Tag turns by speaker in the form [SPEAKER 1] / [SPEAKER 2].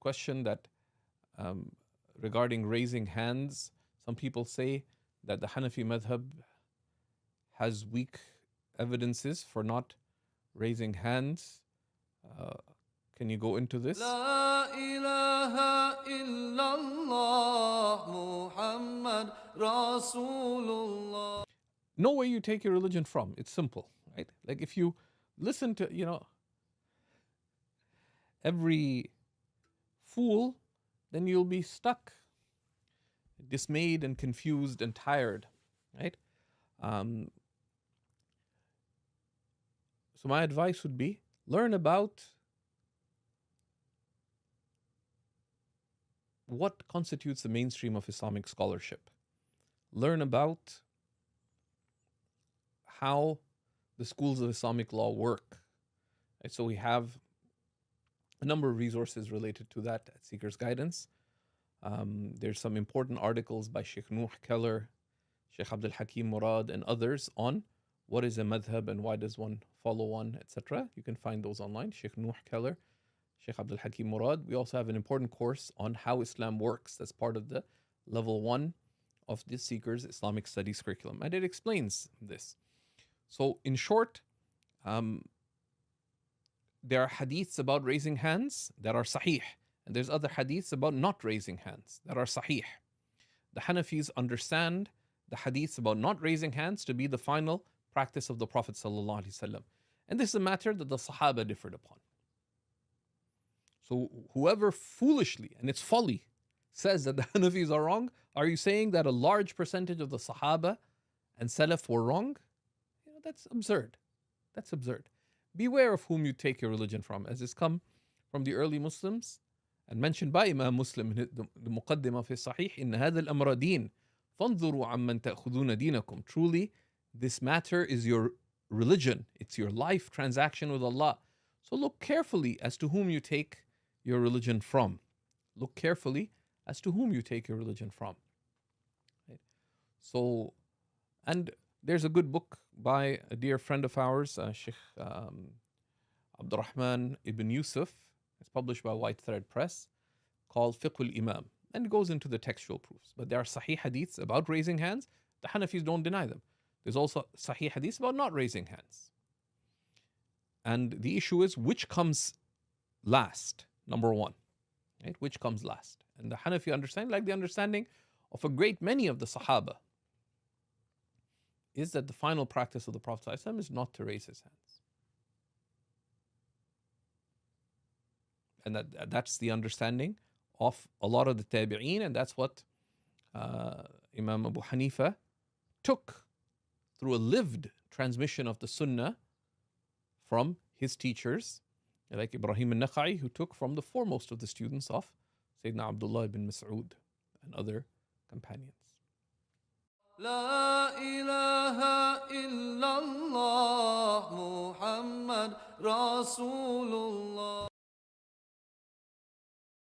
[SPEAKER 1] question that regarding raising hands, some people say that the Hanafi madhab has weak evidences for not raising hands. Can you go into this?
[SPEAKER 2] La ilaha illallah Muhammad Rasulullah.
[SPEAKER 1] Know where you take your religion from. It's simple, right? Like if you listen to, every fool, then you'll be stuck, dismayed and confused and tired, right? So my advice would be learn about what constitutes the mainstream of Islamic scholarship. Learn about how the schools of Islamic law work. Right? So we have a number of resources related to that at Seeker's Guidance. There's some important articles by Sheikh Nuh Keller, Sheikh Abdul Hakim Murad, and others on what is a madhab and why does one follow one, etc. You can find those online. Sheikh Nuh Keller, Sheikh Abdul Hakim Murad. We also have an important course on how Islam works that's part of the level 1 of the Seeker's Islamic Studies curriculum. And it explains this. So in short, there are hadiths about raising hands that are sahih. And there's other hadiths about not raising hands that are sahih. The Hanafis understand the hadiths about not raising hands to be the final practice of the Prophet ﷺ. And this is a matter that the Sahaba differed upon. So whoever foolishly, and it's folly, says that the Hanafis are wrong, are you saying that a large percentage of the Sahaba and Salaf were wrong? That's absurd. That's absurd. Beware of whom you take your religion from, as has come from the early Muslims and mentioned by Imam Muslim in the Muqaddimah fi Sahih, إن هذا الأمر دين فانظروا عمن تأخذون دينكم. Truly, this matter is your religion. It's your life transaction with Allah. So look carefully as to whom you take your religion from. Look carefully as to whom you take your religion from. Right? So, and there's a good book by a dear friend of ours, Sheikh Abdurrahman ibn Yusuf. It's published by White Thread Press, called Fiqh al-Imam. And it goes into the textual proofs. But there are sahih hadiths about raising hands. The Hanafis don't deny them. There's also sahih hadiths about not raising hands. And the issue is which comes last, number one. Right? Which comes last? And the Hanafi understanding, like the understanding of a great many of the Sahaba, is that the final practice of the Prophet ﷺ is not to raise his hands. And that's the understanding of a lot of the tabi'een, and that's what Imam Abu Hanifa took through a lived transmission of the Sunnah from his teachers, like Ibrahim al-Nakha'i, who took from the foremost of the students of Sayyidina Abdullah ibn Mas'ud and other companions.
[SPEAKER 2] La ilaha illallah Muhammad Rasulullah.